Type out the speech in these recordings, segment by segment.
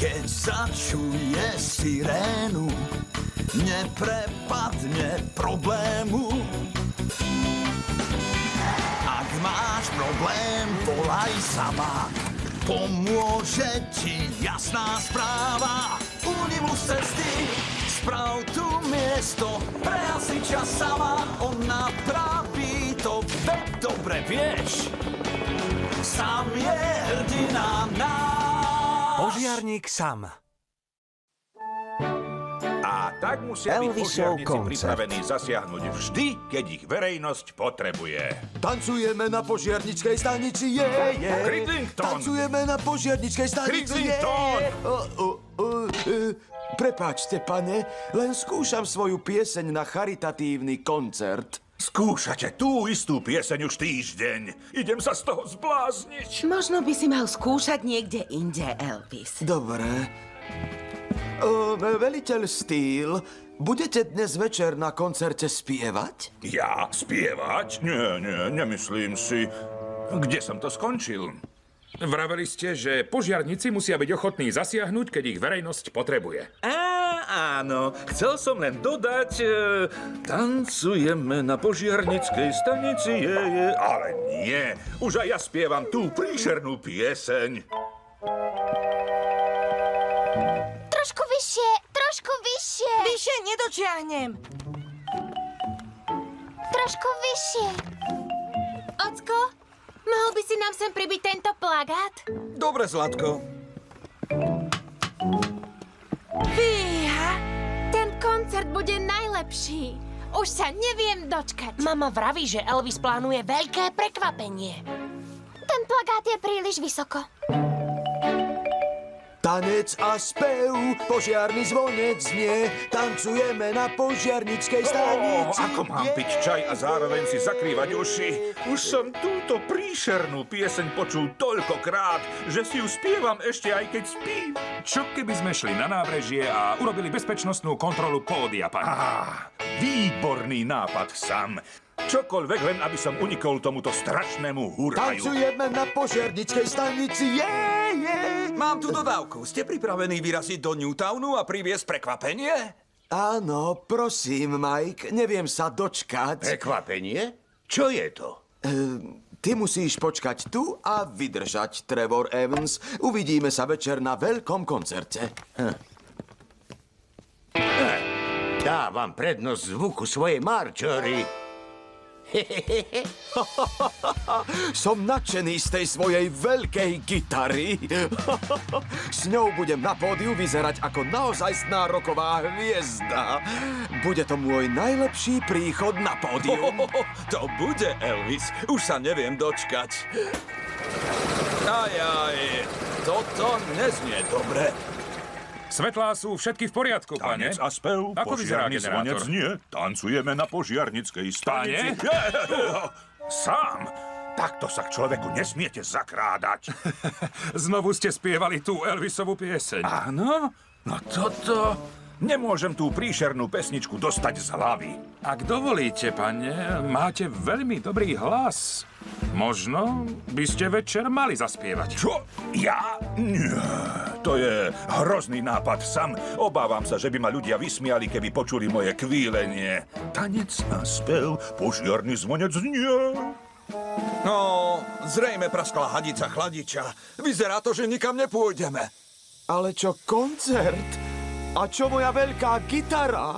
keď začuje sirénu, neprepadne problému. Ak máš problém, volaj Sabák. Pomôže ti jasná správa. Unibus cesty, sprav tu miesto pre hasiča sama. On napraví to, veď dobre vieš. Sam je hrdina náš. Požiarník Sam. A tak musia byť Elvisov požiarníci koncert. pripravení zasiahnuť vždy, keď ich verejnosť potrebuje. Tancujeme na požiarnickej stanici, je. Cridlington! Tancujeme na požiarnickej stanici, je. Cridlington! Prepáčte, pane, len skúšam svoju pieseň na charitatívny koncert. Skúšate tú istú pieseň už týždeň. Idem sa z toho zblázniť. Možno by si mal skúšať niekde inde, Elvis. Dobre. Veliteľ Steele, budete dnes večer na koncerte spievať? Ja? Spievať? Nie, nemyslím si. Kde som to skončil? Vraveli ste, že požiarníci musia byť ochotní zasiahnuť, keď ich verejnosť potrebuje. Áno. Chcel som len dodať... tancujeme na požiarnickej stanici, Ale nie. Už aj ja spievam tú príšernú pieseň. Trošku vyššie, trošku vyššie. Vyššie nedočiahnem. Trošku vyššie. Ocko, mohol by si nám sem pribiť tento plagát? Dobre, Zlatko. Fíha, ten koncert bude najlepší. Už sa neviem dočkať. Mama vraví, že Elvis plánuje veľké prekvapenie. Ten plagát je príliš vysoko. Tanec a spev, požiarny zvonec znie, tancujeme na požiarnickej stanici. Ako mám piť čaj a zároveň si zakrývať uši? Už som túto príšernú pieseň počul toľkokrát, že si ju spievam ešte aj keď spím. Čo keby sme šli na nábrežie a urobili bezpečnostnú kontrolu pódia, pane? Výborný nápad, Sam. Čokoľvek, len aby som unikol tomuto strašnému huraju. Tancujeme na požiarnickej stanici, je. Mám tu dodávku. Ste pripravení vyraziť do Newtownu a priviesť prekvapenie? Áno, prosím, Mike, neviem sa dočkať. Prekvapenie? Čo je to? Ty musíš počkať tu a vydržať, Trevor Evans. Uvidíme sa večer na veľkom koncerte. Dávam prednosť zvuku svojej Marjorie. Som nadšený z tej svojej veľkej gitary. S ňou budem na pódiu vyzerať ako naozajstná roková hviezda. Bude to môj najlepší príchod na pódium. To bude, Elvis. Už sa neviem dočkať. Ajaj, toto neznie dobre. Svetlá sú všetky v poriadku, pane. Tanec a spev, Ako vyzerá požiarny generátor? zvonec znie, tancujeme na požiarnickej stanici. Sám! Takto sa k človeku nesmiete zakrádať. Znovu ste spievali tú Elvisovú pieseň. Áno? No toto... Nemôžem tú príšernú pesničku dostať z hlavy. Ak dovolíte, pane, máte veľmi dobrý hlas. Možno by ste večer mali zaspievať. Čo? Ja? Nie. To je hrozný nápad, Sam. Obávam sa, že by ma ľudia vysmiali, keby počuli moje kvílenie. Tanec a spev, požiarny zvonec znie. No, zrejme praskla hadica chladiča. Vyzerá to, že nikam nepôjdeme. Ale čo koncert? A čo moja veľká gitara?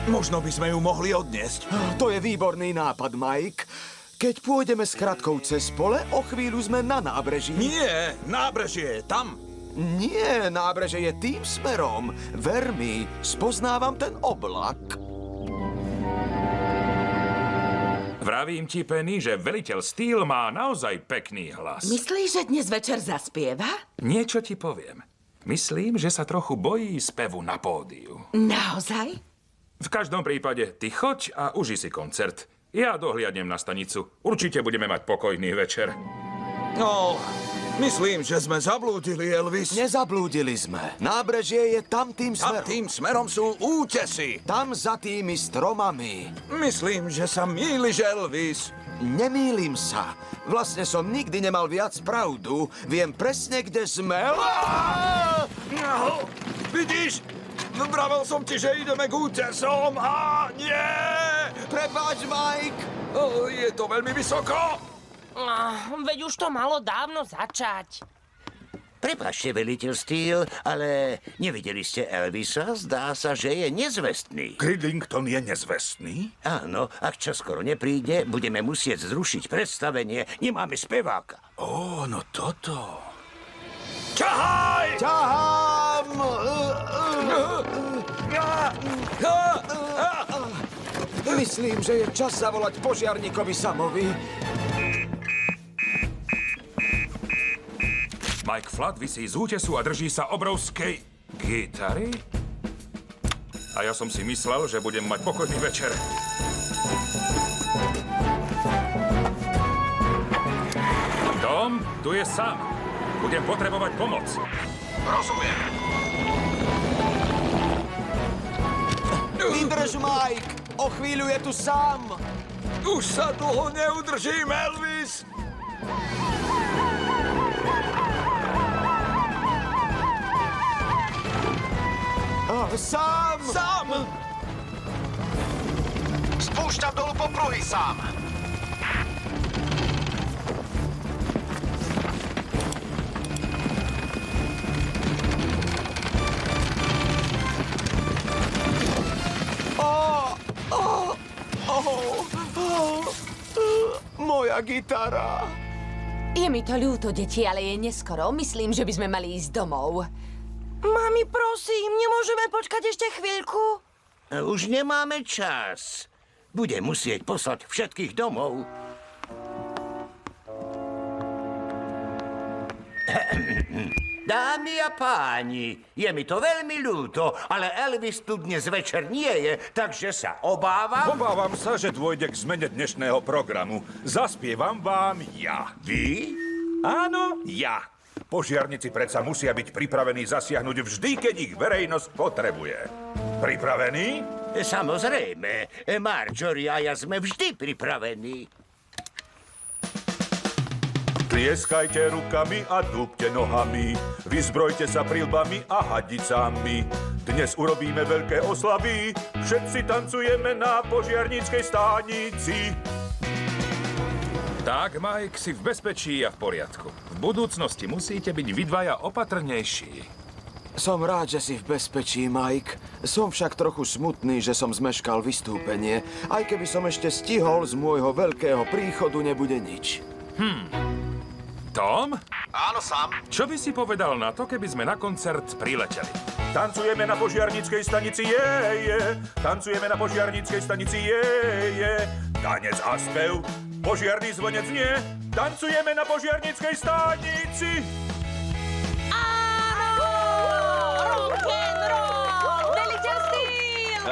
Možno by sme ju mohli odniesť. To je výborný nápad, Mike. Keď pôjdeme s kratkou cez pole, o chvíľu sme na nábreží. Nie, nábrežie je tam. Nie, nábreže je tým smerom. Ver mi, spoznávam ten oblak. Vravím ti, Penny, že veliteľ Steele má naozaj pekný hlas. Myslíš, že dnes večer zaspieva? Niečo ti poviem. Myslím, že sa trochu bojí spevu na pódiu. Naozaj? V každom prípade, ty choď a uži si koncert. Ja dohliadnem na stanicu. Určite budeme mať pokojný večer. No, myslím, že sme zablúdili, Elvis. Nezablúdili sme. Nábrežie je tam tým A smerom. tým smerom sú útesy. Tam za tými stromami. Myslím, že sa mýliš, Elvis. Nemýlim sa. Vlastne som nikdy nemal viac pravdu. Viem presne, kde sme. No, vidíš? Vravel som ti, že ideme k útesom a nie! Prepáč, Mike. Je to veľmi vysoko. Veď už to malo dávno začať. Prepáčte, veliteľ Steel, ale nevideli ste Elvisa? Zdá sa, že je nezvestný. Cridlington je nezvestný? Áno, ak čoskoro nepríde, budeme musieť zrušiť predstavenie. Nemáme speváka. Ó, no toto. Ťahaj! Ťahám! Myslím, že je čas zavolať požiarníkovi Samovi. Mike Flood visí z útesu a drží sa obrovskej gitary? A ja som si myslel, že budem mať pokojný večer. Tom, tu je Sam. Budem potrebovať pomoc. Rozumiem. Vydrž, Mike! O chvíľu je tu Sam! Už sa dlho neudržím, Elvis! Sam! Sam! Spúšťam dolu popruhy sám. Moja gitara. Je mi to ľúto, deti, ale je neskoro. Myslím, že by sme mali ísť domov. Mami, prosím, nemôžeme počkať ešte chvíľku? Už nemáme čas. Budem musieť poslať všetkých domov. Dámy a páni, je mi to veľmi ľúto, ale Elvis tu dnes večer nie je, takže sa obávam... Obávam sa, že dôjde k zmene dnešného programu. Zaspievam vám ja. Vy? Áno, ja. Požiarnici predsa musia byť pripravení zasiahnuť vždy, keď ich verejnosť potrebuje. Pripravení? Samozrejme, Marjorie a ja sme vždy pripravení. Tlieskajte rukami a dúbte nohami, vyzbrojte sa prilbami a hadicami. Dnes urobíme veľké oslavy, všetci tancujeme na požiarníckej stanici. Tak, Mike, si v bezpečí a v poriadku. V budúcnosti musíte byť vy dvaja opatrnejší. Som rád, že si v bezpečí, Mike. Som však trochu smutný, že som zmeškal vystúpenie. Aj keby som ešte stihol, z môjho veľkého príchodu nebude nič. Tom? Áno, sám. Čo by si povedal na to, keby sme na koncert prileteli? Tancujeme na požiarníckej stanici, tancujeme na požiarníckej stanici, tanec a spev, požiarny zvonec nie, tancujeme na požiarníckej stanici. Rock'n'roll! Veliteľ Steel!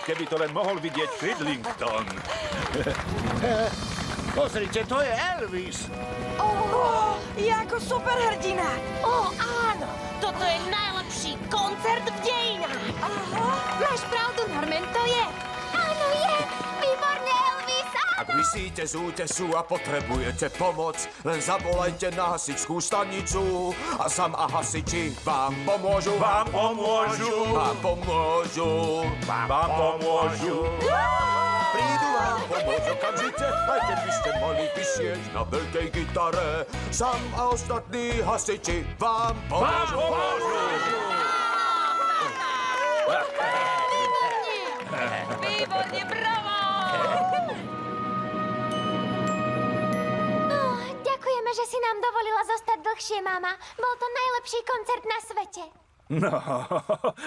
Keby to len mohol vidieť Cridlington. Pozrite, to je Elvis. Je ako superhrdina. Áno, toto je najlepší koncert v dejinách. Máš pravdu, Norman, to je. Áno, je. Výborné, Elvis. Ak visíte z útesu a potrebujete pomoc, len zavolajte na hasičskú stanicu a Sam a hasiči vám pomôžu. Vám pomôžu. Vám pomôžu. Vám pomôžu. Prídu vám pomôcť okamžite, aj keby ste mali vysieť na veľkej gitare. Sam a ostatní hasiči vám pomôžu. Výborne, bravo! Ďakujeme, že si nám dovolila zostať dlhšie, mama. Bol to najlepší koncert na svete. No,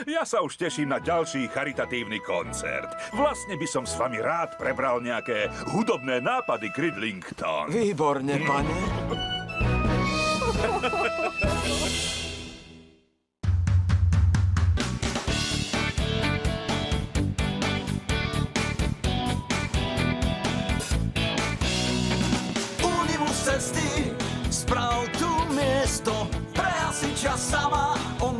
ja sa už teším na ďalší charitatívny koncert. Vlastne by som s vami rád prebral nejaké hudobné nápady, Cridlington. Výborne, pane. Unimus cesty, sprav tu miesto pre hasiča sama. On